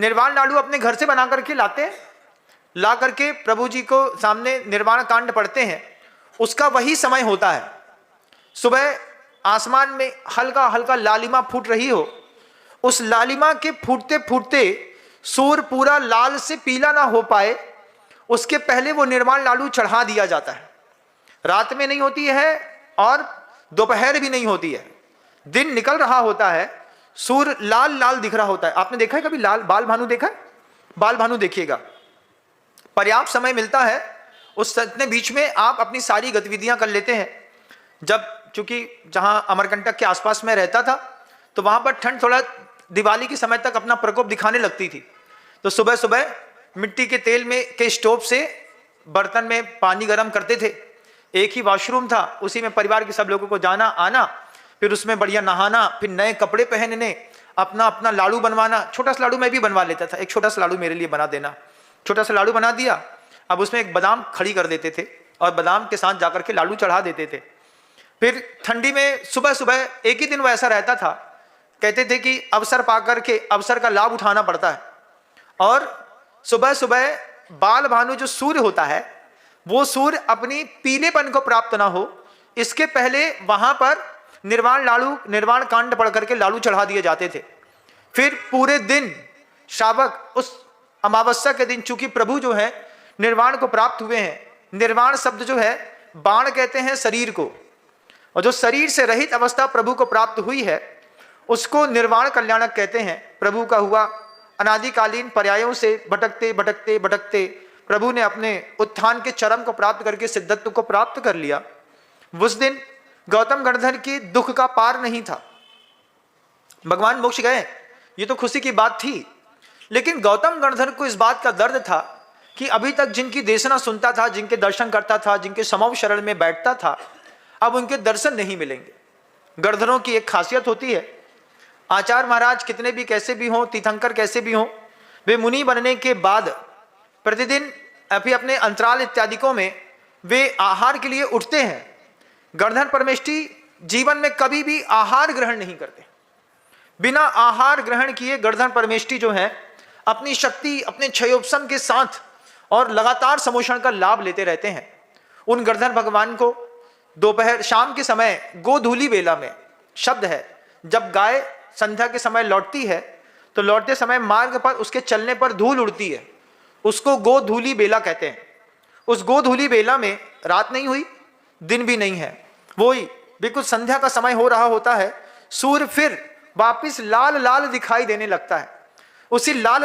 निर्वाण लाडू अपने घर से बना करके लाते हैं, ला करके प्रभु जी को सामने निर्वाण कांड पढ़ते हैं। उसका वही समय होता है, सुबह आसमान में हल्का हल्का लालिमा फूट रही हो, उस लालिमा के फूटते फूटते सूर्य पूरा लाल से पीला ना हो पाए, उसके पहले वो निर्वाण लाडू चढ़ा दिया जाता है। रात में नहीं होती है और दोपहर भी नहीं होती है, दिन निकल रहा होता है, सूर्य लाल लाल दिख रहा होता है। आपने देखा है कभी लाल बाल भानु देखा है? बाल भानु देखिएगा, पर्याप्त समय मिलता है, उस इतने बीच में आप अपनी सारी गतिविधियां कर लेते हैं। जब चूंकि जहां अमरकंटक के आसपास में रहता था तो वहां पर ठंड थोड़ा दिवाली के समय तक अपना प्रकोप दिखाने लगती थी, तो सुबह सुबह मिट्टी के तेल में के स्टोव से बर्तन में पानी गर्म करते थे। एक ही वॉशरूम था, उसी में परिवार के सब लोगों को जाना आना, फिर उसमें बढ़िया नहाना, फिर नए कपड़े पहनने, अपना अपना लाडू बनवाना। छोटा सा लाडू मैं भी बनवा लेता था, एक छोटा सा लाडू मेरे लिए बना देना। छोटा सा लाडू बना दिया, अब उसमें एक बादाम खड़ी कर देते थे और बादाम के साथ जाकर के लाडू चढ़ा देते थे। फिर ठंडी में सुबह सुबह एक ही दिन वो ऐसा रहता था, कहते थे कि अवसर पाकर के अवसर का लाभ उठाना पड़ता है, और सुबह सुबह बाल भानु जो सूर्य होता है वो सूर्य अपनी पीलेपन को प्राप्त ना हो, इसके पहले वहां पर निर्वाण कांड पढ़ करके लाडू चढ़ा दिए जाते थे। फिर पूरे दिन श्रावक उस अमावस्या के दिन, चूंकि प्रभु जो है निर्वाण को प्राप्त हुए हैं, निर्वाण शब्द जो है बाण कहते हैं शरीर को, और जो शरीर से रहित अवस्था प्रभु को प्राप्त हुई है उसको निर्वाण कल्याणक कहते हैं। प्रभु का हुआ अनादिकालीन पर्यायों से भटकते भटकते भटकते प्रभु ने अपने उत्थान के चरम को प्राप्त करके सिद्धत्व को प्राप्त कर लिया। उस दिन गौतम गणधर की दुख का पार नहीं था, भगवान मोक्ष गए, ये तो खुशी की बात थी, लेकिन गौतम गणधर को इस बात का दर्द था कि अभी तक जिनकी देशना सुनता था, जिनके दर्शन करता था, जिनके समव शरण में बैठता था, अब उनके दर्शन नहीं मिलेंगे। गणधरों की एक खासियत होती है, आचार्य महाराज कितने भी कैसे भी हों, तीर्थंकर कैसे भी हों, वे मुनि बनने के बाद प्रतिदिन अभी अपने अंतराल इत्यादिकों में वे आहार के लिए उठते हैं। गणधर परमेष्ठी जीवन में कभी भी आहार ग्रहण नहीं करते। बिना आहार ग्रहण किए गणधर परमेष्ठी जो है अपनी शक्ति, अपने क्षयोपशम के साथ और लगातार समोषण का लाभ लेते रहते हैं। उन गणधर भगवान को दोपहर शाम के समय गोधूली बेला में शब्द है, जब गाय संध्या के समय लौटती है तो लौटते समय मार्ग पर उसके चलने पर धूल उड़ती है, उसको गोधूली बेला कहते हैं। उस गोधूली बेला में रात नहीं हुई, दिन भी नहीं है, वही बिल्कुल संध्या का समय हो रहा होता है, सूर्य फिर वापिस लाल लाल दिखाई देने लगता है। उसी लाल